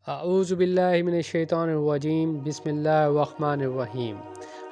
اعوذ باللہ من الشیطان الرجیم، بسم اللہ الرحمن الرحیم۔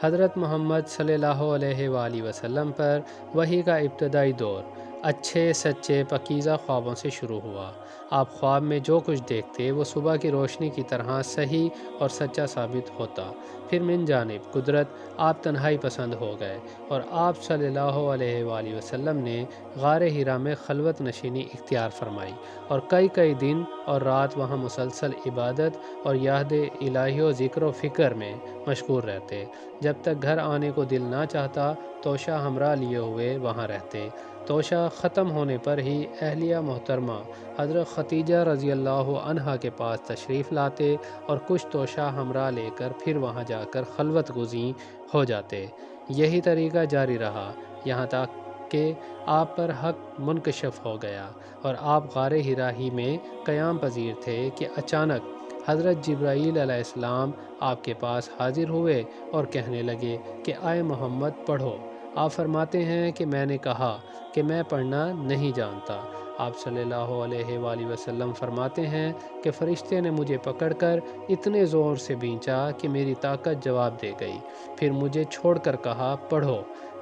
حضرت محمد صلی اللہ علیہ وآلہ وسلم پر وحی کا ابتدائی دور اچھے سچے پاکیزہ خوابوں سے شروع ہوا۔ آپ خواب میں جو کچھ دیکھتے وہ صبح کی روشنی کی طرح صحیح اور سچا ثابت ہوتا۔ پھر من جانب قدرت آپ تنہائی پسند ہو گئے اور آپ صلی اللہ علیہ وآلہ وسلم نے غار حرا میں خلوت نشینی اختیار فرمائی اور کئی دن اور رات وہاں مسلسل عبادت اور یاد الہی و ذکر و فکر میں مشغول رہتے۔ جب تک گھر آنے کو دل نہ چاہتا توشہ ہمراہ لیے ہوئے وہاں رہتے۔ توشہ ختم ہونے پر ہی اہلیہ محترمہ حضرت ختیجہ رضی اللہ عنہا کے پاس تشریف لاتے اور کچھ توشہ ہمراہ لے کر پھر وہاں جا کر خلوت گزین ہو جاتے۔ یہی طریقہ جاری رہا یہاں تک کہ آپ پر حق منکشف ہو گیا اور آپ غار حرا ہی میں قیام پذیر تھے کہ اچانک حضرت جبرائیل علیہ السلام آپ کے پاس حاضر ہوئے اور کہنے لگے کہ آئے محمد پڑھو۔ آپ فرماتے ہیں کہ میں نے کہا کہ میں پڑھنا نہیں جانتا۔ آپ صلی اللہ علیہ وآلہ وسلم فرماتے ہیں کہ فرشتے نے مجھے پکڑ کر اتنے زور سے بھینچا کہ میری طاقت جواب دے گئی، پھر مجھے چھوڑ کر کہا پڑھو۔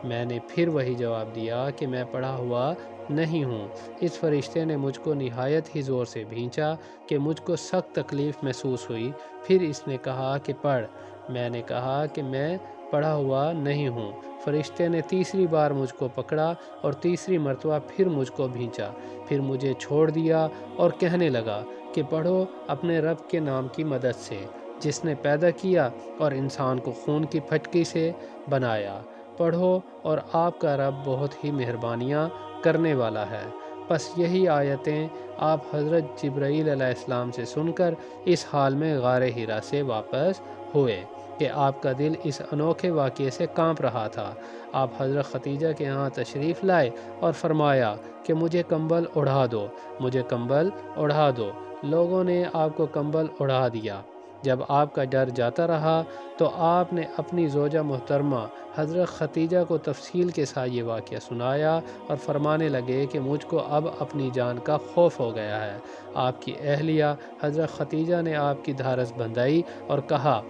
میں نے پھر وہی جواب دیا کہ میں پڑھا ہوا نہیں ہوں۔ اس فرشتے نے مجھ کو نہایت ہی زور سے بھینچا کہ مجھ کو سخت تکلیف محسوس ہوئی، پھر اس نے کہا کہ پڑھ۔ میں نے کہا کہ میں پڑھا ہوا نہیں ہوں۔ فرشتے نے تیسری بار مجھ کو پکڑا اور تیسری مرتبہ پھر مجھ کو بھینچا، پھر مجھے چھوڑ دیا اور کہنے لگا کہ پڑھو اپنے رب کے نام کی مدد سے جس نے پیدا کیا اور انسان کو خون کی پھٹکی سے بنایا۔ پڑھو اور آپ کا رب بہت ہی مہربانیاں کرنے والا ہے۔ پس یہی آیتیں آپ حضرت جبرائیل علیہ السلام سے سن کر اس حال میں غار حرا سے واپس ہوئے کہ آپ کا دل اس انوکھے واقعے سے کانپ رہا تھا۔ آپ حضرت ختیجہ کے ہاں تشریف لائے اور فرمایا کہ مجھے کمبل اڑھا دو، مجھے کمبل اڑھا دو۔ لوگوں نے آپ کو کمبل اڑھا دیا۔ جب آپ کا ڈر جاتا رہا تو آپ نے اپنی زوجہ محترمہ حضرت ختیجہ کو تفصیل کے ساتھ یہ واقعہ سنایا اور فرمانے لگے کہ مجھ کو اب اپنی جان کا خوف ہو گیا ہے۔ آپ کی اہلیہ حضرت ختیجہ نے آپ کی دھارس بندھائی اور کہا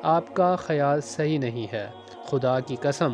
آپ کا خیال صحیح نہیں ہے، خدا کی قسم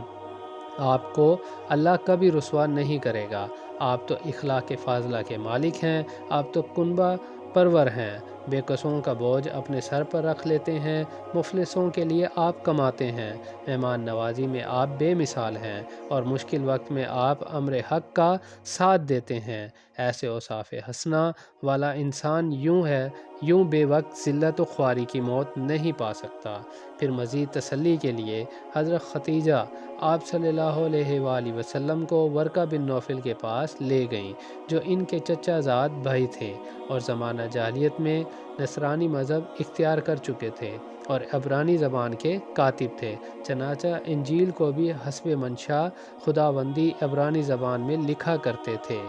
آپ کو اللہ کبھی رسوا نہیں کرے گا۔ آپ تو اخلاق فاضلہ کے مالک ہیں، آپ تو کنبہ پرور ہیں، بے کسوں کا بوجھ اپنے سر پر رکھ لیتے ہیں، مفلسوں کے لیے آپ کماتے ہیں، مہمان نوازی میں آپ بے مثال ہیں اور مشکل وقت میں آپ امر حق کا ساتھ دیتے ہیں۔ ایسے اوصاف حسنہ والا انسان یوں بے وقت ذلت و خواری کی موت نہیں پا سکتا۔ پھر مزید تسلی کے لیے حضرت ختیجہ آپ صلی اللہ علیہ وآلہ وسلم کو ورقہ بن نوفل کے پاس لے گئیں جو ان کے چچا زاد بھائی تھے اور زمانہ جاہلیت میں نصرانی مذہب اختیار کر چکے تھے اور عبرانی زبان کے کاتب تھے، چنانچہ انجیل کو بھی حسب منشاء خداوندی عبرانی زبان میں لکھا کرتے تھے۔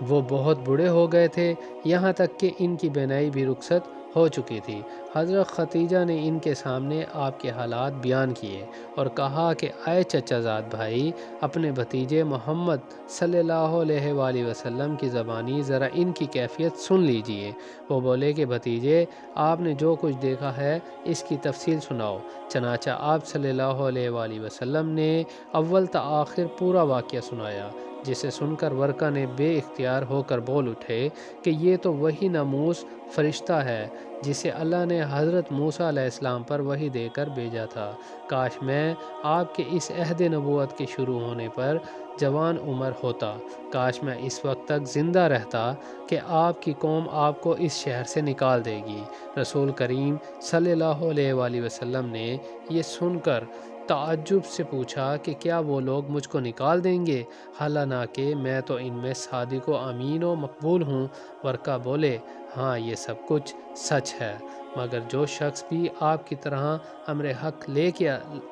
وہ بہت بوڑھے ہو گئے تھے، یہاں تک کہ ان کی بینائی بھی رخصت ہو چکی تھی۔ حضرت ختیجہ نے ان کے سامنے آپ کے حالات بیان کیے اور کہا کہ اے چچا زاد بھائی، اپنے بھتیجے محمد صلی اللہ علیہ وآلہ وسلم کی زبانی ذرا ان کی کیفیت سن لیجئے۔ وہ بولے کہ بھتیجے آپ نے جو کچھ دیکھا ہے اس کی تفصیل سناؤ۔ چنانچہ آپ صلی اللہ علیہ وآلہ وسلم نے اول تا آخر پورا واقعہ سنایا، جسے سن کر ورقہ نے بے اختیار ہو کر بول اٹھے کہ یہ تو وہی ناموس فرشتہ ہے جسے اللہ نے حضرت موسیٰ علیہ السلام پر وحی دے کر بھیجا تھا۔ کاش میں آپ کے اس عہد نبوت کے شروع ہونے پر جوان عمر ہوتا، کاش میں اس وقت تک زندہ رہتا کہ آپ کی قوم آپ کو اس شہر سے نکال دے گی۔ رسول کریم صلی اللہ علیہ وآلہ وسلم نے یہ سن کر تعجب سے پوچھا کہ کیا وہ لوگ مجھ کو نکال دیں گے، حالانکہ میں تو ان میں صادق و امین و مقبول ہوں۔ ورقہ بولے ہاں یہ سب کچھ سچ ہے، مگر جو شخص بھی آپ کی طرح امر حق لے کے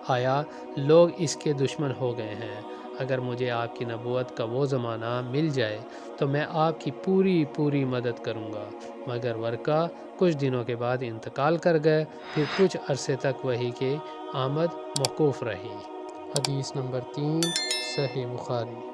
آیا لوگ اس کے دشمن ہو گئے ہیں۔ اگر مجھے آپ کی نبوت کا وہ زمانہ مل جائے تو میں آپ کی پوری مدد کروں گا۔ مگر ورقہ کچھ دنوں کے بعد انتقال کر گئے، پھر کچھ عرصے تک وحی کی آمد موقوف رہی۔ حدیث نمبر 3 صحیح بخاری۔